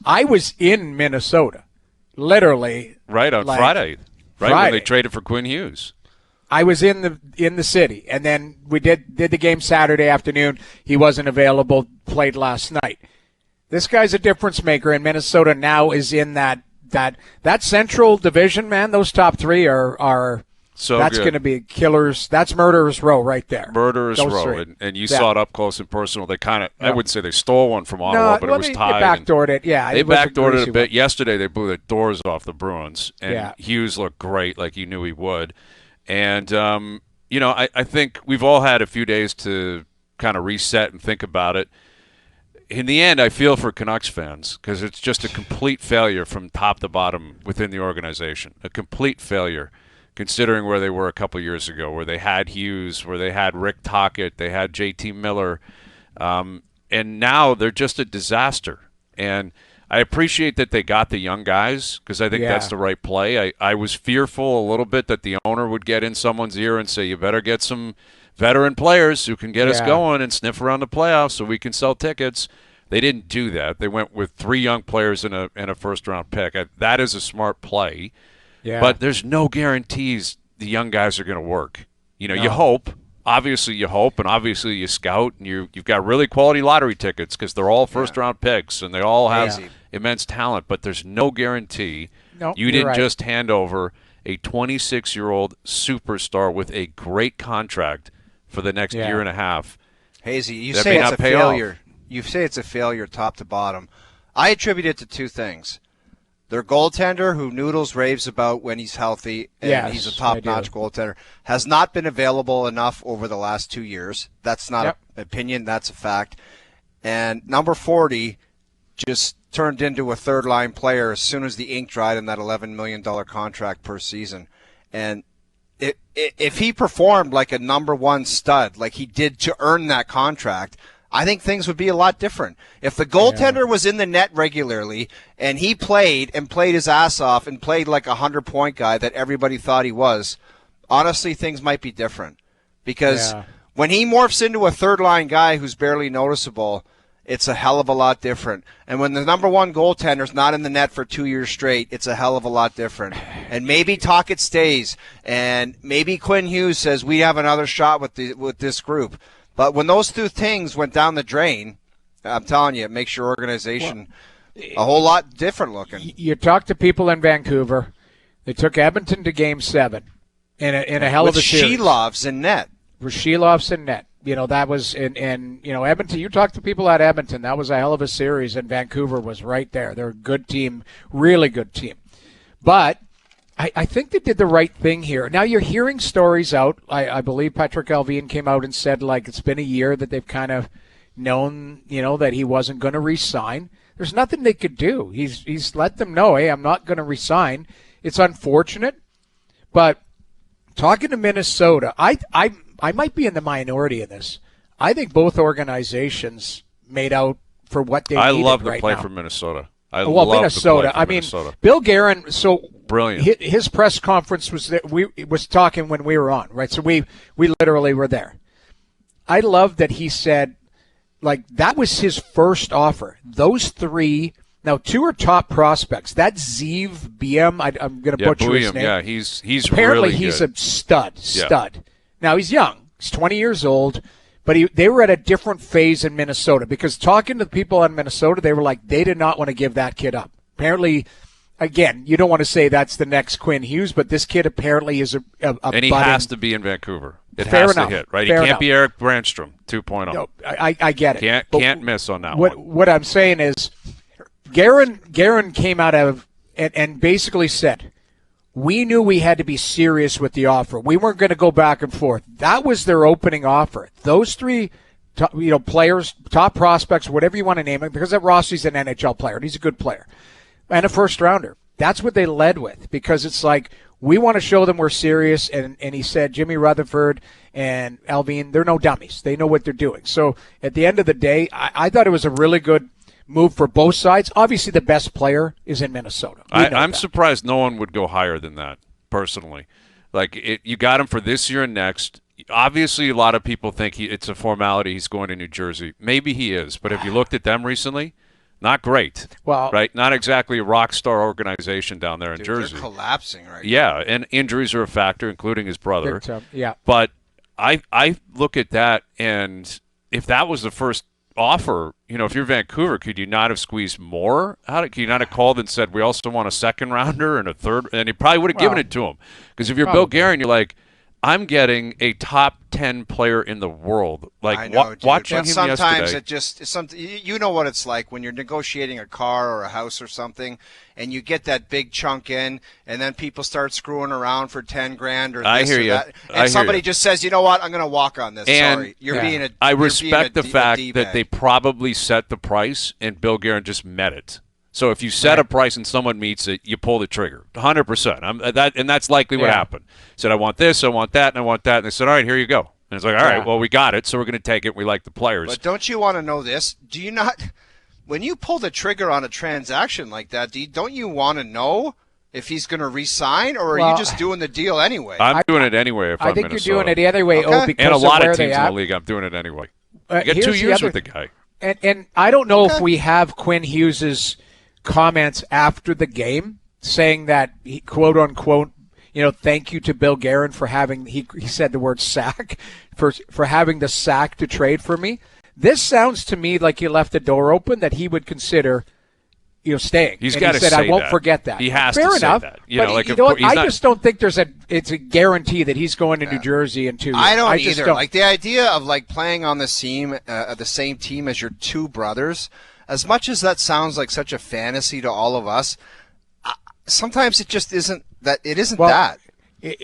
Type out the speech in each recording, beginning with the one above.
I was in Minnesota, literally. Right, on Friday. Right, when they traded for Quinn Hughes. I was in the city, and then we did the game Saturday afternoon. He wasn't available, played last night. This guy's a difference maker, and Minnesota now is in that Central Division, man. Those top three are so that's going to be killers. That's murderer's row right there. Murderer's row, and you saw it up close and personal. They kind of, I wouldn't say they stole one from Ottawa, but it was tied. They backdoored it, yeah. They backdoored it a bit. Yesterday they blew the doors off the Bruins, and Hughes looked great, like you knew he would. And, I think we've all had a few days to kind of reset and think about it. In the end, I feel for Canucks fans because it's just a complete failure from top to bottom within the organization. A complete failure considering where they were a couple years ago, where they had Hughes, where they had Rick Tocchet, they had JT Miller. And now they're just a disaster. And I appreciate that they got the young guys because I think that's the right play. I was fearful a little bit that the owner would get in someone's ear and say, you better get some veteran players who can get us going and sniff around the playoffs so we can sell tickets. They didn't do that. They went with 3 young players and a first-round pick. That is a smart play. Yeah. But there's no guarantees the young guys are going to work. You hope. Obviously you hope, and obviously you scout, and you've got really quality lottery tickets because they're all first-round picks, and they all have immense talent, but there's no guarantee. You didn't just hand over a 26-year-old superstar with a great contract for the next year and a half. Hazy, you say it's a failure. You say it's a failure top to bottom. I attribute it to 2 things. Their goaltender, who Noodles raves about when he's healthy, and he's a top-notch goaltender, has not been available enough over the last 2 years. That's not an opinion. That's a fact. And number 40 just turned into a third-line player as soon as the ink dried in that $11 million contract per season. And if he performed like a number 1 stud, like he did to earn that contract, I think things would be a lot different. If the goaltender was in the net regularly and he played his ass off and played like a 100-point guy that everybody thought he was, honestly, things might be different. Because when he morphs into a third-line guy who's barely noticeable, it's a hell of a lot different. And when the number 1 goaltender's not in the net for 2 years straight, it's a hell of a lot different. And maybe Tocchet stays, and maybe Quinn Hughes says we have another shot with this group. But when those 2 things went down the drain, I'm telling you, it makes your organization a whole lot different looking. You talk to people in Vancouver. They took Edmonton to Game 7 in a hell of a series. With Shelov's in net. Rashilov's in net. That was in Edmonton. You talk to people at Edmonton. That was a hell of a series, and Vancouver was right there. They're a good team, really good team. But I think they did the right thing here. Now you're hearing stories out. I believe Patrick Allvin came out and said it's been a year that they've kind of known, that he wasn't going to re-sign. There's nothing they could do. He's let them know, hey, I'm not going to re-sign. It's unfortunate, but talking to Minnesota, I might be in the minority in this. I think both organizations made out for what they needed right now. I love the play for Minnesota. Minnesota. Bill Guerin. So brilliant. His press conference was there. We was talking when we were on, right? So we literally were there. I love that he said, that was his first offer. Those 3. Now 2 are top prospects. That's Zeev BM. I'm going to butcher his name. Yeah, he's apparently really he's good. A stud. Yeah. Now he's young. He's 20 years old. But they were at a different phase in Minnesota because talking to the people in Minnesota, they were like, they did not want to give that kid up. Apparently, again, you don't want to say that's the next Quinn Hughes, but this kid apparently is a and he has to be in Vancouver. It Fair has enough. to hit, right? Fair he can't enough. be Eric Brandstrom 2.0. No, I get it. Can't miss on that one. What I'm saying is, Guerin came out of and basically said, we knew we had to be serious with the offer. We weren't going to go back and forth. That was their opening offer. Those 3, players, top prospects, whatever you want to name it, because Rossi's an NHL player and he's a good player, and a first rounder. That's what they led with because it's we want to show them we're serious. And he said Jimmy Rutherford and Allvin, they're no dummies. They know what they're doing. So at the end of the day, I thought it was a really good move for both sides. Obviously, the best player is in Minnesota. I'm surprised no one would go higher than that, personally. You got him for this year and next. Obviously, a lot of people think it's a formality he's going to New Jersey. Maybe he is, but have you looked at them recently? Not great. Well, right? Not exactly a rock star organization down there in Jersey. They're collapsing right now. Yeah, and injuries are a factor, including his brother. Yeah. But I look at that, and if that was the first offer, if you're Vancouver, could you not have squeezed more? Could you not have called and said, we also want a second rounder and a third? And he probably would have given it to him. Because if you're Bill Guerin, you're like, I'm getting a top 10 player in the world. Like, I know, watching him sometimes yesterday. it's something. You know what it's like when you're negotiating a car or a house or something, and you get that big chunk in, and then people start screwing around for $10,000 or this or that, and somebody just says, you know what, I'm going to walk on this. And sorry, you're being a. I respect the fact D-bag. that they probably set the price, and Bill Guerin just met it. So if you set a price and someone meets it, you pull the trigger, 100%. And that's likely what happened. Said, I want this, I want that, and I want that. And they said, all right, here you go. And it's like, all right, well, we got it, so we're going to take it. We like the players. But don't you want to know this? Do you not? When you pull the trigger on a transaction like that, don't you want to know if he's going to re-sign, or are you just doing the deal anyway? I'm doing it anyway if I'm think Minnesota. you're doing it anyway, because and a lot of where teams in the league, I'm doing it anyway. You got 2 Here's years with the guy. And I don't know if we have Quinn Hughes's comments after the game saying that he, quote unquote, thank you to Bill Guerin for having, he said the word sack, for having the sack to trade for me. This sounds to me like he left the door open that he would consider staying. He's got to say say I won't that. forget that. He has Fair to enough, say that. I just don't think it's a guarantee that he's going to New Jersey in 2 years. I don't either. Like the idea of playing on the same team as your two brothers, as much as that sounds like such a fantasy to all of us, sometimes it just isn't that. It isn't that.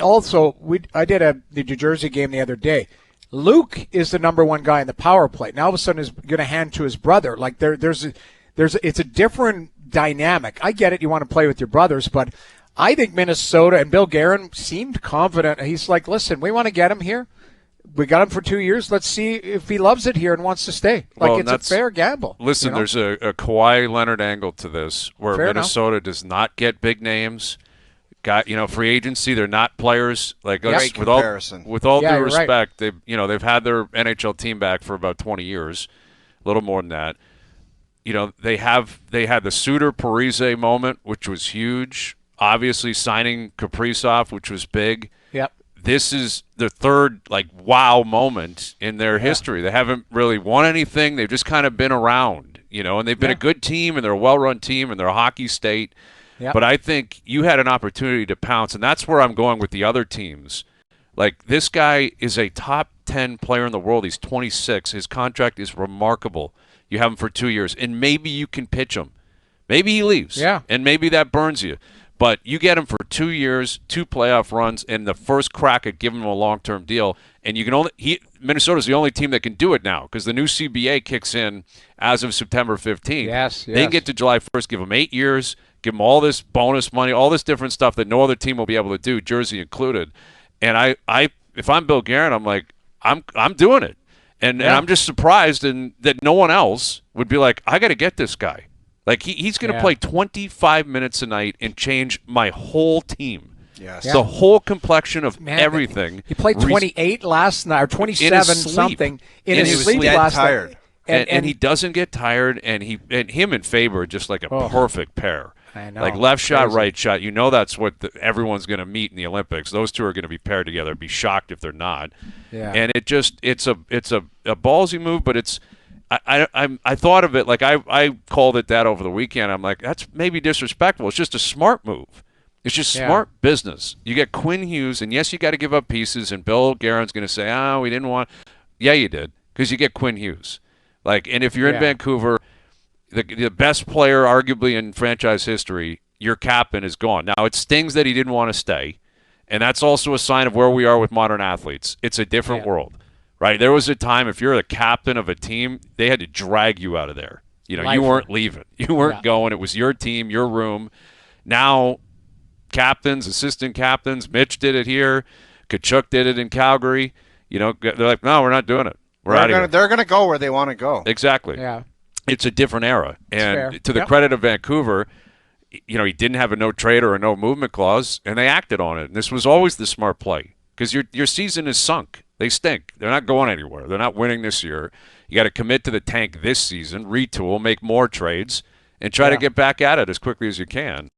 Also, I did a New Jersey game the other day. Luke is the number one guy in the power play. Now all of a sudden is going to hand to his brother. Like it's a different dynamic. I get it. You want to play with your brothers, but I think Minnesota and Bill Guerin seemed confident. He's like, listen, we want to get him here. We got him for 2 years. Let's see if he loves it here and wants to stay. It's a fair gamble. Listen, there's a Kawhi Leonard angle to this where Minnesota does not get big names. Got free agency. They're not players. With all due respect, they've had their NHL team back for about 20 years, a little more than that. They had the Suter Parise moment, which was huge. Obviously, signing Kaprizov, which was big. Yep. This is the third wow moment in their history. They haven't really won anything. They've just kind of been around, and they've been a good team, and they're a well-run team, and they're a hockey state. Yep. But I think you had an opportunity to pounce, and that's where I'm going with the other teams. This guy is a top 10 player in the world. He's 26. His contract is remarkable. You have him for 2 years, and maybe you can pitch him. Maybe he leaves, and maybe that burns you. But you get him for 2 years, 2 playoff runs, and the first crack at giving him a long-term deal. And you can Minnesota's the only team that can do it now because the new CBA kicks in as of September 15th. Yes. They can get to July 1st, give him 8 years, give them all this bonus money, all this different stuff that no other team will be able to do, Jersey included. And if I'm Bill Guerin, I'm like, I'm doing it. And I'm just surprised that no one else would be like, I got to get this guy. He's going to play 25 minutes a night and change my whole team. Yes. The whole complexion of everything. He played 28 last night, or 27 something in his sleep last night. And he doesn't get tired, and him and Faber are just like a perfect pair. I know. Left shot, right shot. That's what everyone's going to meet in the Olympics. Those two are going to be paired together. I'd be shocked if they're not. Yeah. And it's a ballsy move, but it's I thought of it I called it that over the weekend. I'm like, that's maybe disrespectful. It's just a smart move. It's just smart business. You get Quinn Hughes, and yes, you got to give up pieces. And Bill Guerin's going to say, we didn't want. Yeah, you did, because you get Quinn Hughes. And if you're in Vancouver, the best player arguably in franchise history, your captain is gone. Now, it stings that he didn't want to stay, and that's also a sign of where we are with modern athletes. It's a different world, right? There was a time if you're the captain of a team, they had to drag you out of there. You weren't leaving. You weren't going. It was your team, your room. Now, captains, assistant captains, Mitch did it here. Kachuk did it in Calgary. They're like, no, we're not doing it. We're out of here. They're going to go where they want to go. Exactly. Yeah. It's a different era. And to the credit of Vancouver, he didn't have a no-trade or a no-movement clause, and they acted on it. And this was always the smart play because your season is sunk. They stink. They're not going anywhere. They're not winning this year. You got to commit to the tank this season, retool, make more trades, and try to get back at it as quickly as you can.